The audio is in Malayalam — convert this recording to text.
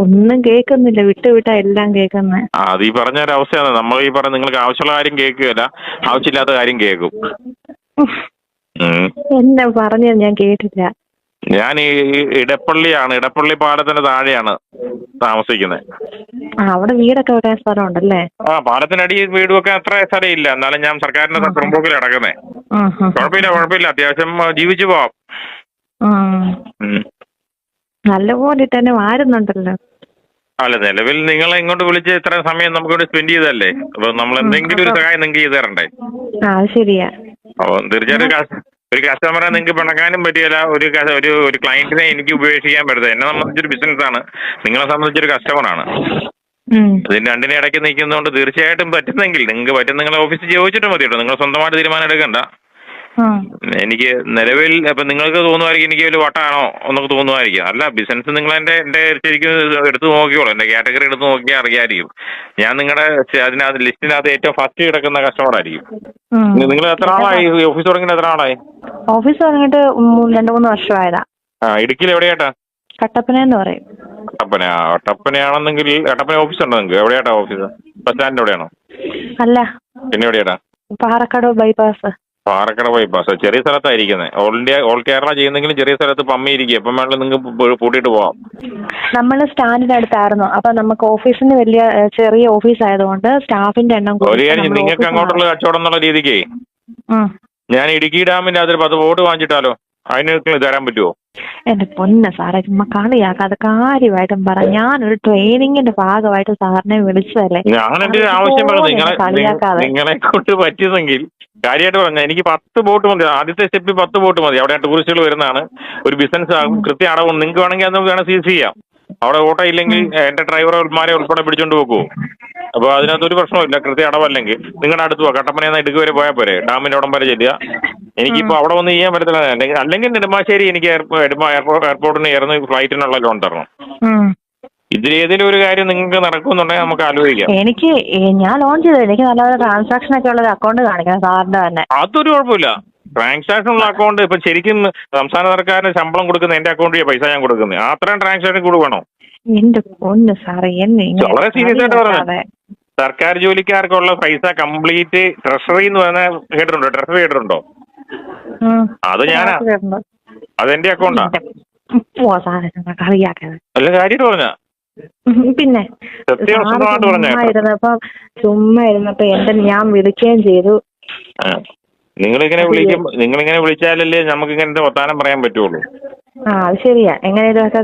ഒന്നും കേൾക്കുന്നില്ല, വിട്ടു വിട്ടാ എല്ലാം കേൾക്കുന്നേ. അത് ഈ പറഞ്ഞ ഒരു അവസ്ഥയാണ്. നമ്മൾ ഈ പറഞ്ഞ നിങ്ങൾക്ക് ആവശ്യമുള്ള കാര്യം കേൾക്കുകയല്ല, ആവശ്യമില്ലാത്ത കാര്യം കേൾക്കും. എന്നെ പറഞ്ഞത് ഞാൻ കേട്ടില്ല. ഞാൻ ഈ ഇടപ്പള്ളിയാണ്, ഇടപ്പള്ളി പാലത്തിന്റെ താഴെയാണ് താമസിക്കുന്നത്. അവിടെ വീടൊക്കെ വെക്കാൻ സ്ഥലമുണ്ടല്ലേ? പാലത്തിനടി വീട് വെക്കാൻ അത്ര സ്ഥലം ഇല്ല, എന്നാലും ഞാൻ സർക്കാരിന്റെ പുറമ്പോക്കിൽ കിടക്കുന്നേ. കുഴപ്പമില്ല, അത്യാവശ്യം ജീവിച്ചു പോവാം. നല്ലപോലെ തന്നെ വാരുന്നുണ്ടല്ലോ. അല്ല, നിലവിൽ നിങ്ങളെ ഇങ്ങോട്ട് വിളിച്ച് ഇത്ര സമയം നമുക്കിവിടെ സ്പെൻഡ് ചെയ്തല്ലേ, അപ്പൊ നമ്മൾ എന്തെങ്കിലും ഒരു സഹായം നിങ്ങൾക്ക് ചെയ്തു തരണ്ടേ? ശരിയാ. അപ്പൊ തീർച്ചയായിട്ടും ഒരു കസ്റ്റമറെ നിങ്ങൾക്ക് പിണക്കാനും പറ്റിയല്ല, ഒരു ക്ലയന്റിനെ എനിക്ക് ഉപേക്ഷിക്കാൻ പറ്റത്തില്ല. എന്നെ സംബന്ധിച്ചൊരു ബിസിനസ്സാണ്, നിങ്ങളെ സംബന്ധിച്ചൊരു കസ്റ്റമറാണ്. ഇതിന് രണ്ടിനെ ഇടയ്ക്ക് നിൽക്കുന്നതുകൊണ്ട് തീർച്ചയായിട്ടും പറ്റുന്നെങ്കിൽ നിങ്ങൾക്ക് പറ്റും, നിങ്ങളെ ഓഫീസിൽ ചോദിച്ചിട്ട് മതി കേട്ടോ. നിങ്ങൾ സ്വന്തമായിട്ട് തീരുമാനം എടുക്കണ്ട. എനിക്ക് നിലവിൽ ഇപ്പൊ നിങ്ങൾക്ക് തോന്നുമായിരിക്കും എനിക്ക് വലിയ വട്ടാണോ എന്നൊക്കെ തോന്നുമായിരിക്കും. അല്ല, ബിസിനസ് നിങ്ങൾ എന്റെ ശരിക്കും എടുത്ത് നോക്കിയോളൂ, എന്റെ കാറ്റഗറി എടുത്ത് നോക്കിയാൽ അറിയാമായിരിക്കും. ഞാൻ നിങ്ങളുടെ അതിനകത്ത് ലിസ്റ്റിനകത്ത് ഏറ്റവും ഫസ്റ്റ് കിടക്കുന്ന കസ്റ്റമർ ആയിരിക്കും. നിങ്ങൾ എത്ര ആളായി ഓഫീസ് തുടങ്ങിയിട്ട്? എത്ര ആളായി ഓഫീസ് തുടങ്ങിയിട്ട്? 2-3 വർഷമായതാ. ഇടുക്കിയിൽ എവിടെയാട്ടാ? കട്ടപ്പന എന്ന് പറയും. കട്ടപ്പനയാണെന്നെങ്കിൽ കട്ടപ്പന ഓഫീസ് ഉണ്ടോ നിങ്ങൾക്ക്? എവിടെയാട്ടാ ഓഫീസ്? ബസ് സ്റ്റാൻഡിന്റെ എവിടെയാണോ? അല്ല, പിന്നെ എവിടെയാട്ടാ? പാറക്കടവ് ബൈപ്പാസ്. പാറക്കട ബൈപ്പാസ് ചെറിയ സ്ഥലത്തായിരിക്കുന്നത്. ഓൾ കേരള ചെയ്യുന്നെങ്കിലും ചെറിയ സ്ഥലത്ത് പമ്മിയിരിക്കും. എപ്പം വേണമെങ്കിലും നിങ്ങൾക്ക് പൂട്ടിയിട്ട് പോവാം. നമ്മൾ സ്റ്റാൻഡിന്റെ അടുത്തായിരുന്നു, അപ്പൊ നമുക്ക് ഓഫീസിന് വലിയ ചെറിയ ഓഫീസ് ആയതുകൊണ്ട് സ്റ്റാഫിന്റെ എണ്ണം ഒരു കാര്യം, നിങ്ങൾക്ക് അങ്ങോട്ടുള്ള കച്ചവടം എന്നുള്ള രീതിക്ക് ഞാൻ ഇടുക്കി ഡാമിന്റെ അതൊരു 10 ബോട്ട് വാങ്ങിച്ചിട്ടാലോ? അതിന് തരാൻ പറ്റുമോ? എന്റെ പൊന്ന സാറേ, ചുമ്മാ കളിയാക്കാതെ കാര്യമായിട്ടും പറ. ഞാനൊരു ട്രെയിനിങ്ങിന്റെ ഭാഗമായിട്ട് സാറിനെ വിളിച്ചതല്ലേ. ഞാനെന്റെ ആവശ്യം പറഞ്ഞു, നിങ്ങളെ കൊണ്ട് പറ്റിയതെങ്കിൽ കാര്യമായിട്ട് പറഞ്ഞ എനിക്ക് 10 ബോട്ട് മതി. ആദ്യത്തെ സ്റ്റെപ്പിൽ 10 ബോട്ട് മതി. അവിടെ ടൂറിസ്റ്റുകൾ വരുന്നതാണ്, ഒരു ബിസിനസ് ആകും, കൃത്യ അടവും. നിങ്ങൾക്ക് വേണമെങ്കിൽ അത് വേണം സീസ് ചെയ്യാം. അവിടെ ഓട്ടോ ഇല്ലെങ്കിൽ എന്റെ ഡ്രൈവർമാരെ ഉൾപ്പെടെ പിടിച്ചോണ്ട് പോകുമോ? അപ്പൊ അതിനകത്തൊരു പ്രശ്നമില്ല. കൃത്യ അടവല്ലെങ്കിൽ നിങ്ങളുടെ അടുത്ത് പോവാ, കട്ടപ്പനയിൽ ഇടുക്കി വരെ പോയാൽ പോരെ, ഡാമിന്റെ അവിടം വരെ ചെല്ലുക. എനിക്കിപ്പോ അവിടെ ഒന്നും ചെയ്യാൻ പറ്റത്തില്ല. അല്ലെങ്കിൽ നെടുമ്പാശ്ശേരി എനിക്ക് എയർപോർട്ടിന് ചേർന്ന് ഫ്ലൈറ്റിനുള്ള ലോൺ തരണം. ഇതിലേതെങ്കിലും ഒരു കാര്യം നിങ്ങൾക്ക് നടക്കുമെന്നുണ്ടെങ്കിൽ നമുക്ക് ആലോചിക്കാം. ഞാൻ ലോൺ ചെയ്തത് എനിക്ക് നല്ലപോലെ ട്രാൻസാക്ഷൻ ഒക്കെ ഉള്ള ഒരു അക്കൗണ്ട് കാണിക്കണം സാറിന്റെ തന്നെ. അതൊരു കുഴപ്പമില്ല. ട്രാൻസാക്ഷൻ ഉള്ള അക്കൗണ്ട് ഇപ്പൊ ശരിക്കും സംസ്ഥാന സർക്കാരിന് ശമ്പളം കൊടുക്കുന്ന എന്റെ അക്കൗണ്ടിൽ പൈസ ഞാൻ കൊടുക്കുന്നത്. അത്രയും ട്രാൻസാക്ഷൻ കൂടെ വേണോ? എന്റെ പൊന്ന് സാറേ, വളരെ സീരിയസ് ആയിട്ട് പറഞ്ഞത്. സർക്കാർ ജോലിക്കാർക്കുള്ള പൈസ കംപ്ലീറ്റ് ട്രഷറി എന്ന് പറഞ്ഞ കേട്ടിട്ടുണ്ടോ? ട്രഷറി കേട്ടിട്ടുണ്ടോ? അത് ഞാനാ, അതെന്റെ അക്കൗണ്ടാ. അല്ല, കാര്യമായിട്ട് പറഞ്ഞ പിന്നെ ചുമ്മാ ഇരുന്നപ്പോ ഞാൻ വിളിക്കുകയും ചെയ്തു. നിങ്ങളിങ്ങനെ വിളിച്ചാലല്ലേ നമുക്ക് ഇങ്ങനത്തെ വർത്താനം പറയാൻ പറ്റുള്ളൂ. അത് ശരിയാ. എങ്ങനെയൊക്കെ